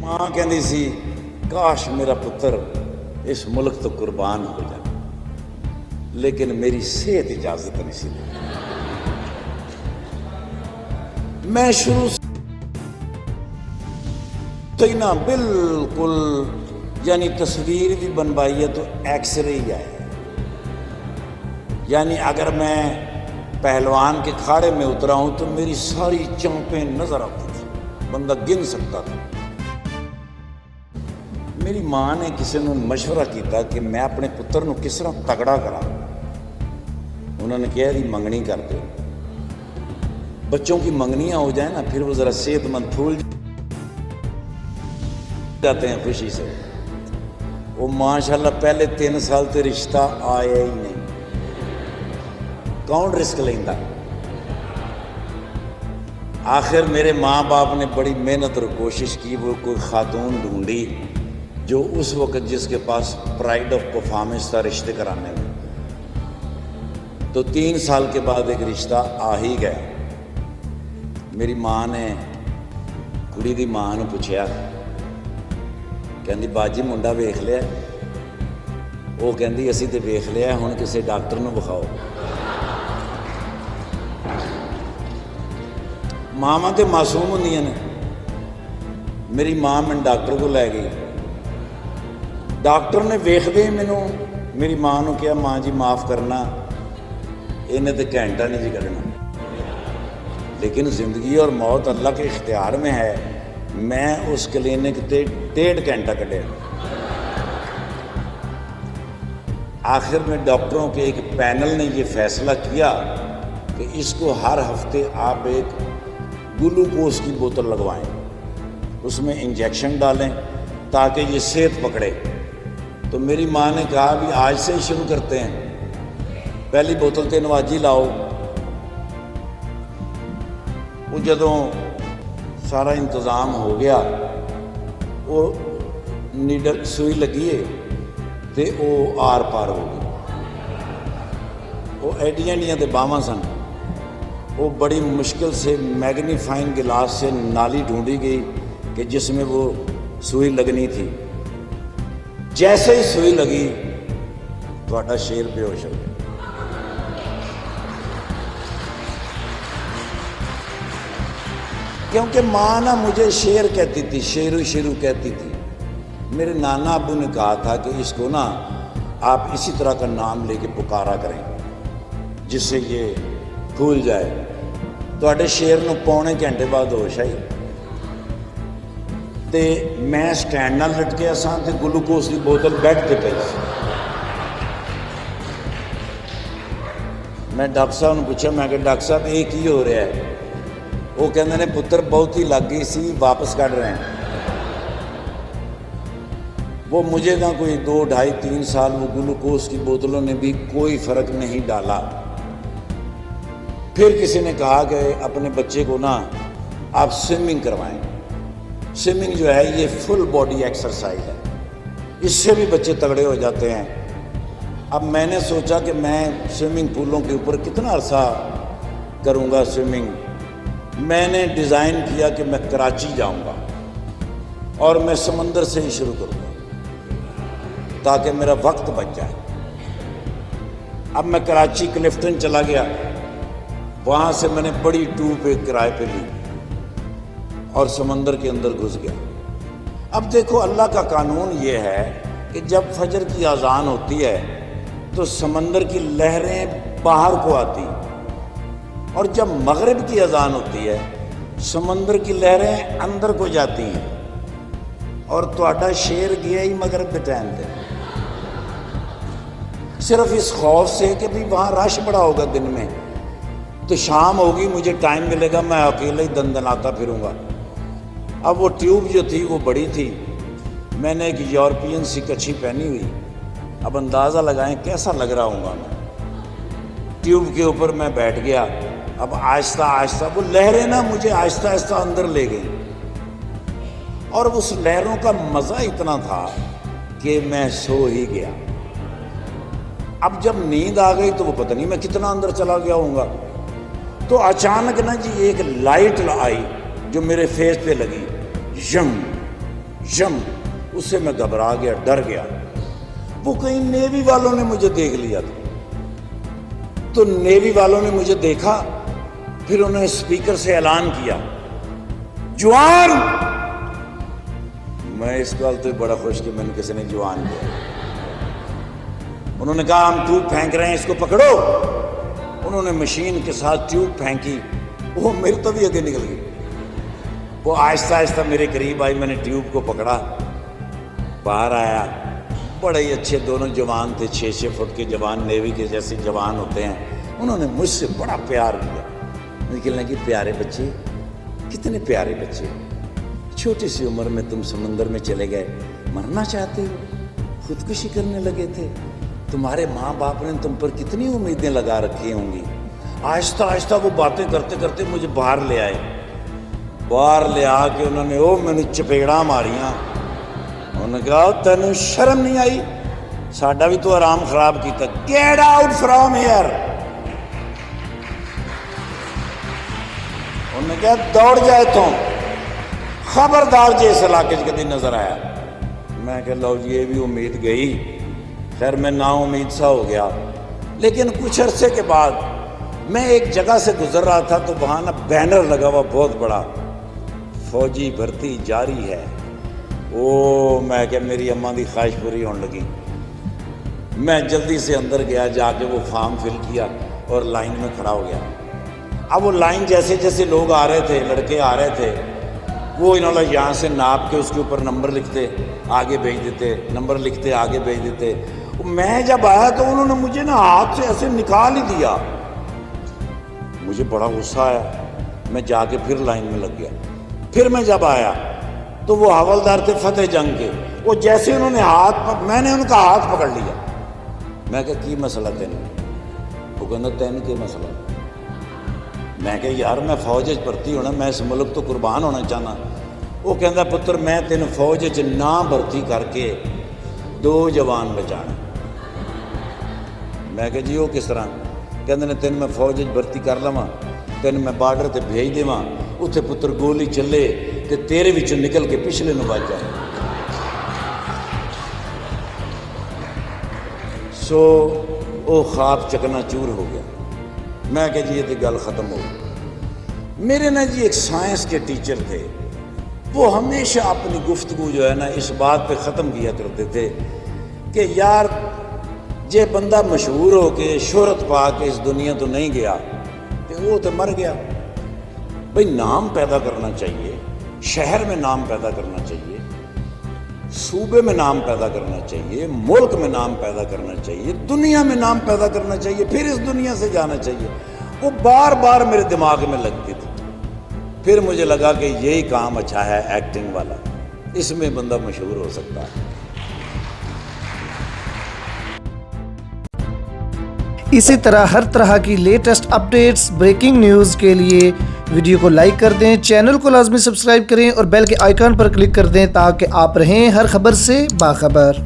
मां कहती सी काश मेरा पुत्र इस मुल्क तो कुर्बान हो जाए, लेकिन मेरी सेहत इजाजत नहीं सी देती। मैं शुरू से ही ना बिल्कुल यानी तस्वीर भी बनवाई है तो एक्सरे ही आए, यानी अगर मैं पहलवान के खाड़े में उतरा हूं तो मेरी सारी चौंपें नजर आती थी, बंदा गिन सकता था। मेरी मां ने किसी ने मशवरा किया कि मैं अपने पुत्र को किस तरह तगड़ा करा। उन्होंने कहा जी मंगनी कर दो, बच्चों की मंगनियां हो जाए ना फिर वो जरा सेहतमंद फूल जाते हैं खुशी से। वो माशाल्लाह पहले 3 साल तो रिश्ता आया ही नहीं। कौन रिस्क लेंदा? आखिर मेरे माँ बाप ने बड़ी मेहनत और कोशिश की, वो कोई खातून ढूंढी जो उस वक्त जिसके पास प्राइड ऑफ परफॉर्मेंस था रिश्ते कराने में। तो 3 साल के बाद एक रिश्ता आ ही गया। मेरी मां ने कुड़ी दी मां नूं पुछया, कहंदी बाजी मुंडा वेख लिया? वो कहंदी असीं ते वेख लिया, हुण किसी डॉक्टर नूं विखाओ। मावां ते मासूम हुंदियां ने। मेरी मां मैनूं डॉक्टर को लै गई। डॉक्टर ने वेखदे ही मैनूं मेरी मां नूं कहा, मां जी माफ़ करना, इन्हें तो घंटा नहीं जी कढ़ना, लेकिन ज़िंदगी और मौत अल्लाह के इख्तियार में है। मैं उस क्लिनिक ते 1.5 घंटा कढ़े। आखिर में डॉक्टरों के एक पैनल ने ये फैसला किया कि इसको हर हफ्ते आप एक ग्लूकोज की बोतल लगवाएं, उसमें इंजेक्शन डालें ताकि ये सेहत पकड़े। तो मेरी माँ ने कहा भी आज से ही शुरू करते हैं, पहली बोतल तो नवाजी लाओ। वो जदों सारा इंतज़ाम हो गया, वो नीडल सूई लगी है तो वो आर पार हो गई। वो एडियां एडियां ते बावां सन। वो बड़ी मुश्किल से मैग्नीफाइंग गिलास से नाली ढूंढी गई कि जिसमें वो सूई लगनी थी। जैसे ही सूई लगी तो शेर बेहोश हो गया। क्योंकि माँ ना मुझे शेर कहती थी, शेरू शेरू कहती थी। मेरे नाना अबू ने कहा था कि इसको ना आप इसी तरह का नाम लेके पुकारा करें जिससे ये फूल जाए। तो शेर नूं 1.25 घंटे बाद होश आई ते मैं स्टैंड नाल लटकिया सां ते ग्लूकोज की बोतल बैठ के पई। मैं डॉक्टर साहब नूं पूछा, मैं डॉक्टर साहब ये की हो रहा है? वो कहते ने पुत्र बहुत ही लग गई सी, वापस कढ़ रहे हैं। वो मुझे ना कोई 2, 2.5, 3 साल वो ग्लूकोज की बोतलों ने भी कोई फ़र्क नहीं डाला। फिर किसी ने कहा कि अपने बच्चे को ना आप स्विमिंग करवाएं। स्विमिंग जो है ये फुल बॉडी एक्सरसाइज है, इससे भी बच्चे तगड़े हो जाते हैं। अब मैंने सोचा कि मैं स्विमिंग पूलों के ऊपर कितना अरसा करूँगा स्विमिंग। मैंने डिज़ाइन किया कि मैं कराची जाऊँगा और मैं समंदर से ही शुरू करूँगा ताकि मेरा वक्त बच जाए। अब मैं कराची क्लिफ्टन चला गया, वहाँ से मैंने बड़ी ट्यूब एक किराए पे ली और समंदर के अंदर घुस गया। अब देखो अल्लाह का कानून ये है कि जब फजर की अजान होती है तो समंदर की लहरें बाहर को आती, और जब मगरिब की अजान होती है समंदर की लहरें अंदर को जाती हैं। और तुहाडा शेर गया ही मगरिब के टाइम पे, सिर्फ इस खौफ से कि भी वहाँ रश बड़ा होगा दिन में, तो शाम होगी मुझे टाइम मिलेगा, मैं अकेले ही दंदनाता फिरूँगा। अब वो ट्यूब जो थी वो बड़ी थी, मैंने एक यूरोपियन सी कच्छी पहनी हुई। अब अंदाज़ा लगाएं कैसा लग रहा हूँगा मैं। ट्यूब के ऊपर मैं बैठ गया। अब आहिस्ता आहिस्ता वो लहरें ना मुझे आहिस्ता आहिस्ता अंदर ले गई, और उस लहरों का मज़ा इतना था कि मैं सो ही गया। अब जब नींद आ गई तो वो पता नहीं मैं कितना अंदर चला गया हूँगा। तो अचानक ना जी एक लाइट आई जो मेरे फेस पे लगी, यम यम, उससे मैं घबरा गया, डर गया। वो कहीं नेवी वालों ने मुझे देख लिया था। तो नेवी वालों ने मुझे देखा, फिर उन्होंने स्पीकर से ऐलान किया, जवान। मैं इस बात तो बड़ा खुश कि मैंने किसी ने जवान किया। उन्होंने कहा हम ट्यूब फेंक रहे हैं, इसको पकड़ो। उन्होंने मशीन के साथ ट्यूब फेंकी, वो मेरे तो भी आगे निकल गई। वो आहिस्ता आहिस्ता मेरे करीब आई, मैंने ट्यूब को पकड़ा, बाहर आया। बड़े ही अच्छे दोनों जवान थे, 6-6 फुट के जवान, नेवी के जैसे जवान होते हैं। उन्होंने मुझसे बड़ा प्यार किया। निकलने लगी, प्यारे बच्चे, कितने प्यारे बच्चे, छोटी सी उम्र में तुम समुंदर में चले गए, मरना चाहते हो, खुदकुशी करने लगे थे, तुम्हारे माँ बाप ने तुम पर कितनी उम्मीदें लगा रखी होंगी। आहिस्ता आहिस्ता वो बातें करते करते मुझे बाहर ले आए। बाहर ले आके उन्होंने मैंने चपेड़ा मारियां। उन्होंने कहा तेन शर्म नहीं आई, साडा भी तो आराम खराब किया, गेट आउट फ्रॉम हियर। उन्होंने कहा दौड़ जाए तो खबरदार जे इस इलाके च कभी नजर आया। मैं कह लो ये भी उम्मीद गई। खैर मैं ना उम्मीद सा हो गया। लेकिन कुछ अरसे के बाद मैं एक जगह से गुजर रहा था, तो वहाँ ना बैनर लगा हुआ बहुत बड़ा, फौजी भर्ती जारी है। मैं क्या, मेरी अम्मा की ख्वाहिश पूरी होने लगी। मैं जल्दी से अंदर गया, जाके वो फॉर्म फिल किया और लाइन में खड़ा हो गया। अब वो लाइन जैसे जैसे लोग आ रहे थे, लड़के आ रहे थे, वो इन्होंने यहाँ से नाप के उसके ऊपर नंबर लिखते आगे भेज देते, नंबर लिखते आगे भेज देते। मैं जब आया तो उन्होंने मुझे ना हाथ से ऐसे निकाल ही दिया। मुझे बड़ा गुस्सा आया। मैं जाके फिर लाइन में लग गया। फिर मैं जब आया तो वो हवलदार थे फतेह जंग के। वो जैसे उन्होंने मैंने उनका हाथ पकड़ लिया। मैं कहा की मसला तेन? वो कहना तेन के मसला? मैं कहा यार मैं फौज च भर्ती होना, मैं इस मुल्क तो कुर्बान होना चाहना। वो कहता पुत्र मैं तेन फौज च ना भर्ती करके 2 जवान बचाना। मैं कहा जी वो किस तरह? कहते ने तेन मैं फौज च भर्ती कर लवां, तेन मैं बार्डर ते भेज देवां, उत्थे पुत्र गोली चले ते तेरे विचों निकल के पिछले नूं वज जाए। सो वो ख्वाब चकनाचूर हो गया। मैं कहा जी ये तो गल ख़त्म हो गई। मेरे ना जी एक साइंस के टीचर थे, वो हमेशा अपनी गुफ्तगू जो है ना इस बात पे ख़त्म किया करते थे कि यार जे बंदा मशहूर हो के शोहरत पा के इस दुनिया तो नहीं गया तो वो तो मर गया। भाई नाम पैदा करना चाहिए, शहर में नाम पैदा करना चाहिए, सूबे में नाम पैदा करना चाहिए, मुल्क में नाम पैदा करना चाहिए, दुनिया में नाम पैदा करना चाहिए, फिर इस दुनिया से जाना चाहिए। वो बार बार मेरे दिमाग में लगती थी। फिर मुझे लगा कि यही काम अच्छा है एक्टिंग वाला, इसमें बंदा मशहूर हो सकता है। इसी तरह हर तरह की लेटेस्ट अपडेट्स, ब्रेकिंग न्यूज़ के लिए वीडियो को लाइक कर दें, चैनल को लाजमी सब्सक्राइब करें और बेल के आइकन पर क्लिक कर दें ताकि आप रहें हर खबर से बाखबर।